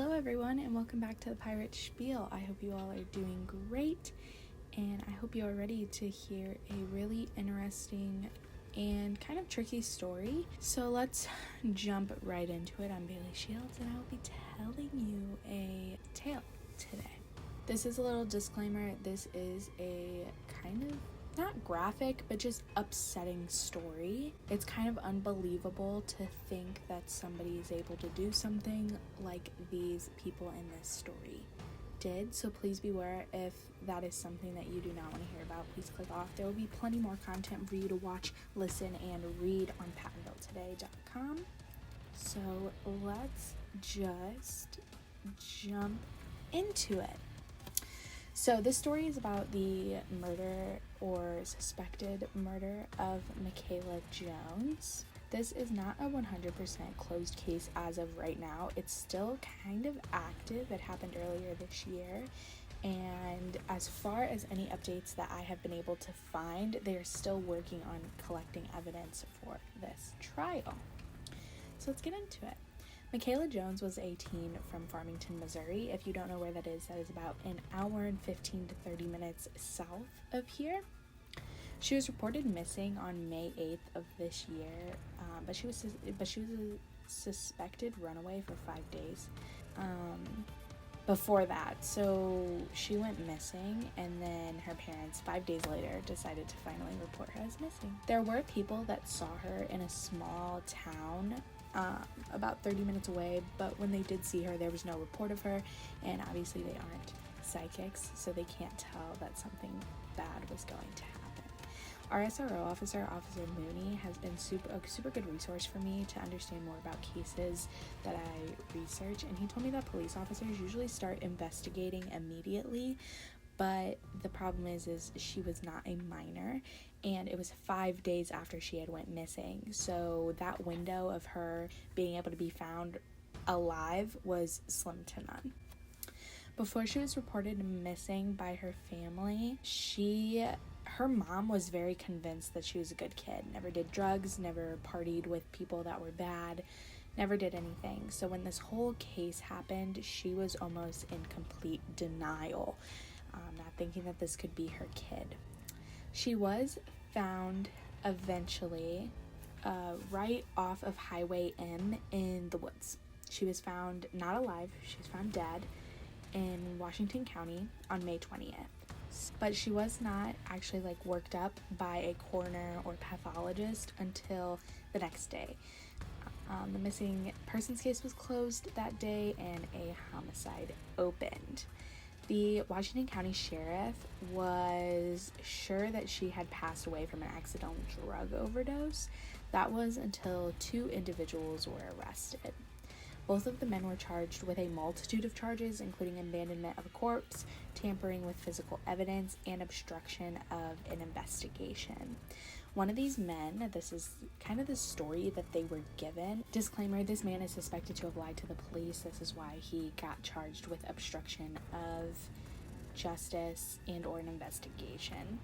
Hello everyone and welcome back to the Pirate Spiel. I hope you all are doing great and I hope you are ready to hear a really interesting and kind of tricky story. So let's jump right into it. I'm Bailey Shields and I will be telling you a tale today. This is a little disclaimer. This is a kind of not graphic, but just upsetting story. It's kind of unbelievable to think that somebody is able to do something like these people in this story did. So please beware if that is something that you do not want to hear about. Please click off. There will be plenty more content for you to watch, listen, and read on PatentBuiltToday.com. So let's just jump into it. So this story is about the murder or suspected murder of Mikayla Jones. This is not a 100% closed case as of right now. It's still kind of active. It happened earlier this year. And as far as any updates that I have been able to find, they are still working on collecting evidence for this trial. So let's get into it. Mikayla Jones was a teen from Farmington, Missouri. If you don't know where that is about an hour and 15 to 30 minutes south of here. She was reported missing on May 8th of this year, but she was a suspected runaway for 5 days before that. So she went missing, and then her parents 5 days later decided to finally report her as missing. There were people that saw her in a small town about 30 minutes away, but when they did see her, there was no report of her, and obviously they aren't psychics, so they can't tell that something bad was going to happen. Our SRO officer, Officer Mooney, has been a super good resource for me to understand more about cases that I research, and he told me that police officers usually start investigating immediately, but the problem is she was not a minor, and it was 5 days after she had went missing. So that window of her being able to be found alive was slim to none. Before she was reported missing by her family, her mom was very convinced that she was a good kid. Never did drugs, never partied with people that were bad, never did anything. So when this whole case happened, she was almost in complete denial. Not thinking that this could be her kid. She was found eventually right off of Highway M in the woods. She was found not alive. She was found dead in Washington County on May 20th. But she was not actually worked up by a coroner or pathologist until the next day. The missing persons case was closed that day and a homicide opened. The Washington County Sheriff was sure that she had passed away from an accidental drug overdose. That was until 2 individuals were arrested. Both of the men were charged with a multitude of charges, including abandonment of a corpse, tampering with physical evidence, and obstruction of an investigation. One of these men, this is kind of the story that they were given. Disclaimer, this man is suspected to have lied to the police. This is why he got charged with obstruction of justice and or an investigation.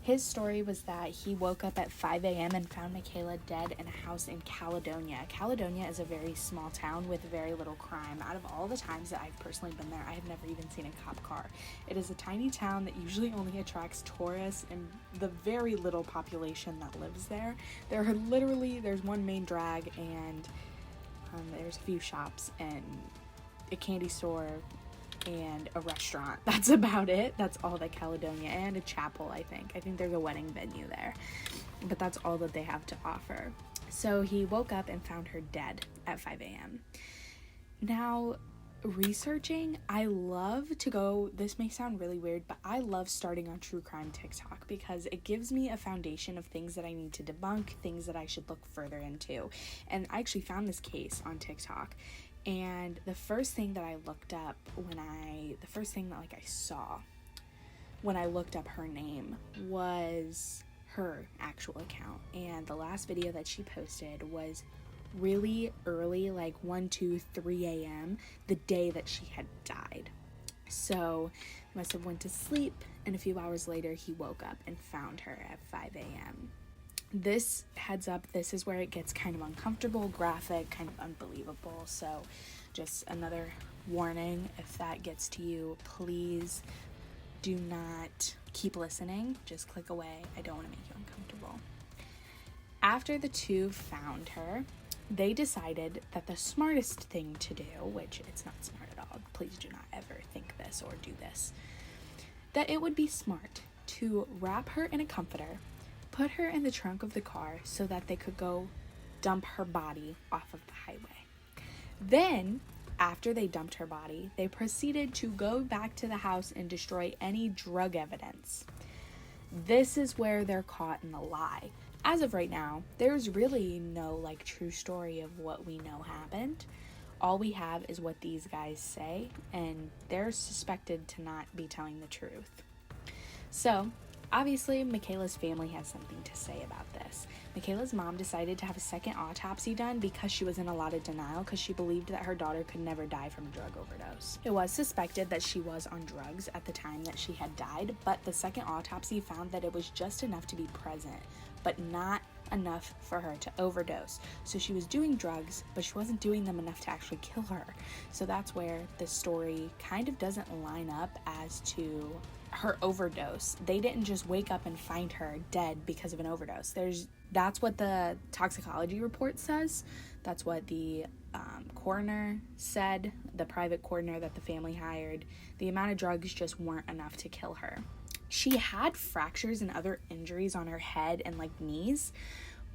His story was that he woke up at 5 a.m. and found Mikayla dead in a house in Caledonia. Caledonia is a very small town with very little crime. Out of all the times that I've personally been there, I have never even seen a cop car. It is a tiny town that usually only attracts tourists and the very little population that lives there. There's one main drag and there's a few shops and a candy store and a restaurant. That's about it. That's all that Caledonia, and a chapel, I think there's a wedding venue there, but that's all that they have to offer. So he woke up and found her dead at 5 a.m. Now, researching, I love to go, this may sound really weird, but I love starting on true crime TikTok because it gives me a foundation of things that I need to debunk, things that I should look further into. And I actually found this case on TikTok. And the first thing that I looked up I saw when I looked up her name was her actual account. And the last video that she posted was really early, 1, 2, 3 a.m., the day that she had died. So must have went to sleep, and a few hours later he woke up and found her at 5 a.m. This, heads up, this is where it gets kind of uncomfortable, graphic, kind of unbelievable. So just another warning, if that gets to you, please do not keep listening. Just click away. I don't want to make you uncomfortable. After the two found her, they decided that the smartest thing to do, which it's not smart at all, please do not ever think this or do this, that it would be smart to wrap her in a comforter, put her in the trunk of the car so that they could go dump her body off of the highway. Then, after they dumped her body, they proceeded to go back to the house and destroy any drug evidence. This is where they're caught in the lie. As of right now, there's really no true story of what we know happened. All we have is what these guys say, and they're suspected to not be telling the truth. So, obviously, Mikayla's family has something to say about this. Mikayla's mom decided to have a second autopsy done because she was in a lot of denial because she believed that her daughter could never die from a drug overdose. It was suspected that she was on drugs at the time that she had died, but the second autopsy found that it was just enough to be present, but not enough for her to overdose. So she was doing drugs, but she wasn't doing them enough to actually kill her. So that's where the story kind of doesn't line up as to her overdose. They didn't just wake up and find her dead because of an overdose. That's what the toxicology report says. That's what the coroner said, the private coroner that the family hired. The amount of drugs just weren't enough to kill her. She had fractures and other injuries on her head and knees,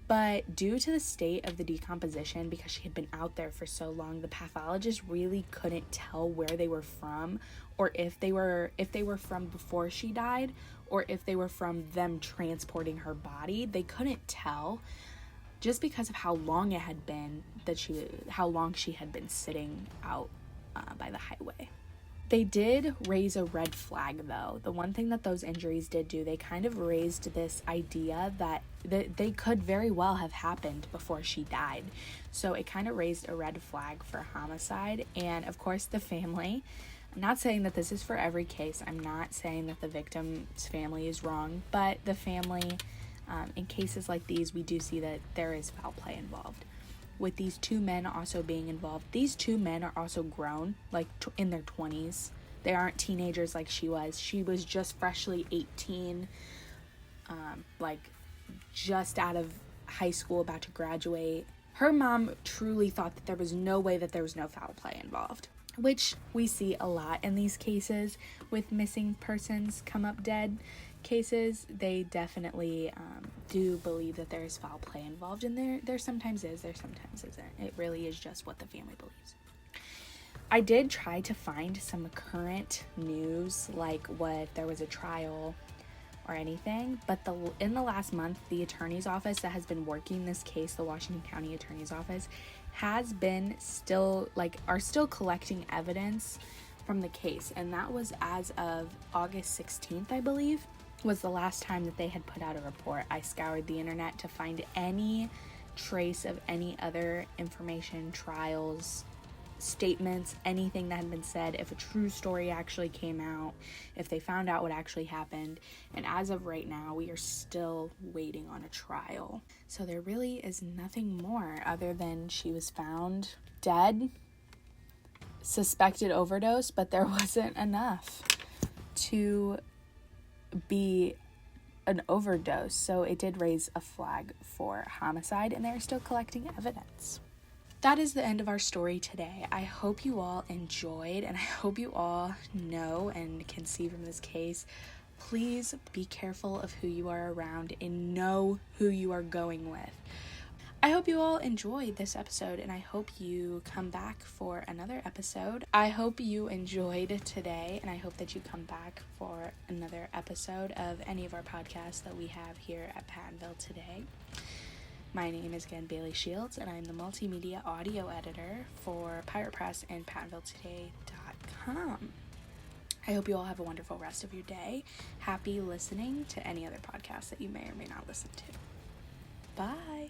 but due to the state of the decomposition, because she had been out there for so long, the pathologist really couldn't tell where they were from, or if they were from before she died, or if they were from them transporting her body. They couldn't tell, just because of how long it had been how long she had been sitting out by the highway. They did raise a red flag, though. The one thing that those injuries did do, they kind of raised this idea that they could very well have happened before she died. So it kind of raised a red flag for homicide. And of course, the family, I'm not saying that this is for every case. I'm not saying that the victim's family is wrong, but the family, in cases like these, we do see that there is foul play involved. With these two men also being involved. These two men are also grown, in their 20s. They aren't teenagers like she was. She was just freshly 18, just out of high school, about to graduate. Her mom truly thought that there was no way that there was no foul play involved, which we see a lot in these cases with missing persons come up dead cases. They definitely do believe that there is foul play involved, and there sometimes is, there sometimes isn't. It really is just what the family believes. I did try to find some current news, what there was a trial or anything, but in the last month, the attorney's office that has been working this case, the Washington County Attorney's Office, has been are still collecting evidence from the case, and that was as of August 16th, I believe, was the last time that they had put out a report. I scoured the internet to find any trace of any other information, trials, statements, anything that had been said, if a true story actually came out, if they found out what actually happened. And as of right now, we are still waiting on a trial. So there really is nothing more other than she was found dead, suspected overdose, but there wasn't enough to be an overdose. So it did raise a flag for homicide, and they're still collecting evidence. That is the end of our story today. I hope you all enjoyed, and I hope you all know and can see from this case. Please be careful of who you are around and know who you are going with. I hope you all enjoyed this episode, and I hope you come back for another episode. I hope you enjoyed today, and I hope that you come back for another episode of any of our podcasts that we have here at Pattonville Today. My name is again Bailey Shields, and I'm the multimedia audio editor for Pirate Press and PattonvilleToday.com. I hope you all have a wonderful rest of your day. Happy listening to any other podcasts that you may or may not listen to. Bye!